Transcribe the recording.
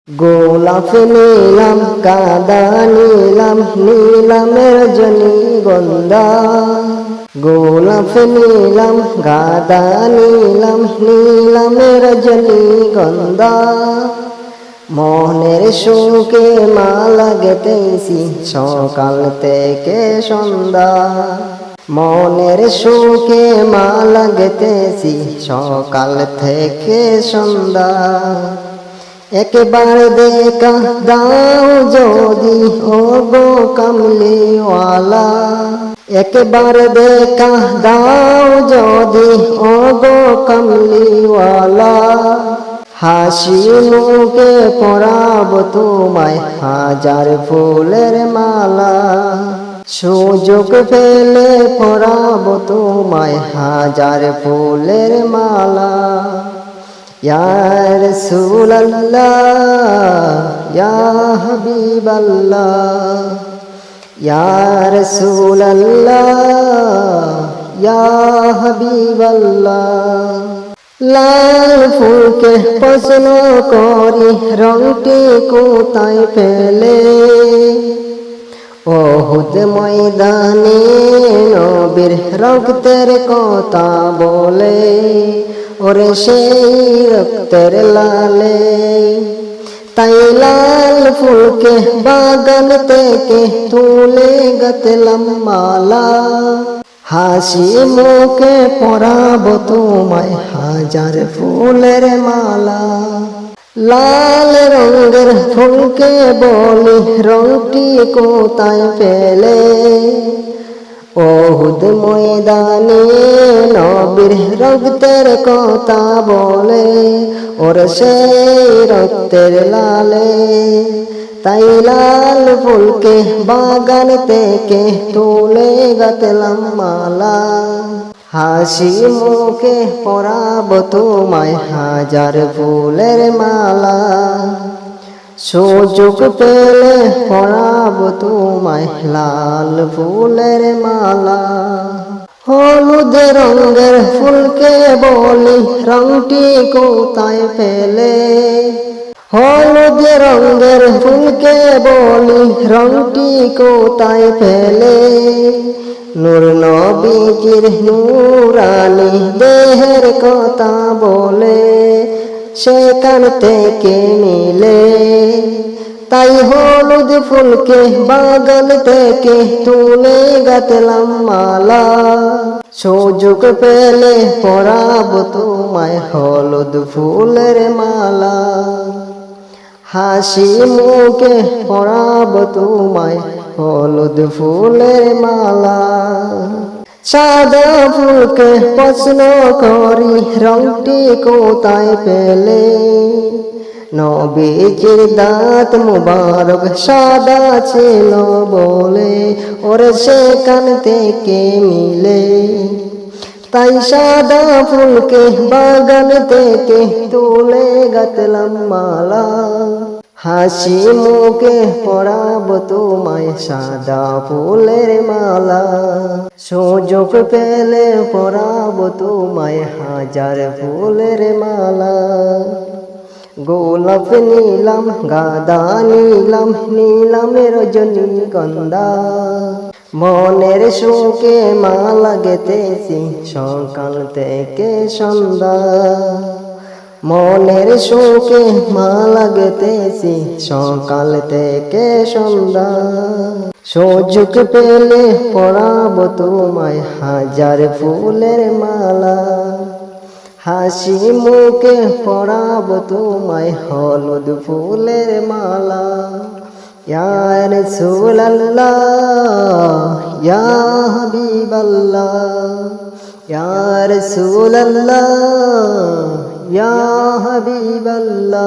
গোলাপ নীলাম গাঁদা নীলাম নীলামের রজনীগন্ধা। গোলাপ নীলাম গাঁদা নীলাম নীলামের রজনীগন্ধা। মনের সুখে মালা গেঁথেছি সকাল থেকে সন্ধ্যা। মনের সুখে মালা গেঁথেছি সকাল থেকে সন্ধ্যা। একবার দেখা দাও যদি ও গো কামলিওয়ালা। একবার দেখা দাও যদি ও গো কামলিওয়ালা। হাসি মুখে পরাব তোমায় হাজার ফুলের মালা। সুযোগ পেলে পরাব তোমায় হাজার ফুলের মালা। ইয়া রাসূলুল্লাহ ইয়া হাবিবাল্লাহ। ইয়া রাসূলুল্লাহ ইয়া হাবিবাল্লাহ। লাল ফুলকে পছন্দ করি রংটি কোথায় পেলে। ওহুদ ময়দানে নবীর রক্তের কথা বলে। ওরে সেই রক্তের লালে তাই লাল ফুলকে বাগান থেকে তুলে গাঁথলাম মালা। হাসি মুখে পরাব তোমায় হাজার ফুলের মালা। লাল রঙের ফুলকে বলি রংটি কোথায় পেলে। ওহুদ ময়দানে নবীর রক্তের কথা বলে। ওর সেই রক্তের লালে তাই লাল ফুলকে বাগান থেকে তুলে গাঁথলাম মালা। হাসি মুখে পরাব তোমায় হাজার ফুলের মালা। সুযোগ পেলে পরাব তোমায় লাল ফুলের মালা। হলুদ রঙের ফুলকে বলি রংটি কোথায় পেলে। হলুদ রঙের ফুলকে বলি রংটি কোথায় পেলে। নূর নবীজির নূরানি দেহের কথা বলে সেখান থেকে মিলে। তাই হলুদ ফুলকে বাগান থেকে তুলে গাঁথলাম মালা। সুযোগ পেলে পরাব তোমায় হলুদ ফুলের মালা। হাসি মুখে পরাব তোমায় হলুদ ফুলের মালা। সাদা ফুলকে পছন্দ করি রংটি কোথায় পেলে। নবীজির দাঁত মুবারক সাদা ছিল বলে ওরে সেখান থেকে মিলে। তাই সাদা ফুলকে বাগান থেকে তুলে গাঁথলাম মালা। হাসি মুখে পরাব তোমায় সাদা ফুলের মালা। সুযোগ পেলে পরাব তোমায় হাজার ফুলের মালা। গোলাপ নীলাম গাঁদা নীলাম নীলামের রজনীগন্ধা। মনের সুখে মালা গেঁথেছি সকাল থেকে সন্ধ্যা। মনের সুখে মালা গেঁথেছি সকাল থেকে সন্ধ্যা। সুযোগ পেলে পরাব তোমায় হাজার ফুলের মালা। হাসি মুখে পরাব তোমায় হলুদ ফুলের মালা। ইয়া রাসূলুল্লাহ ইয়া হাবিবাল্লাহ। ইয়া রাসূলুল্লাহ ইয়া হাবিবাল্লাহ।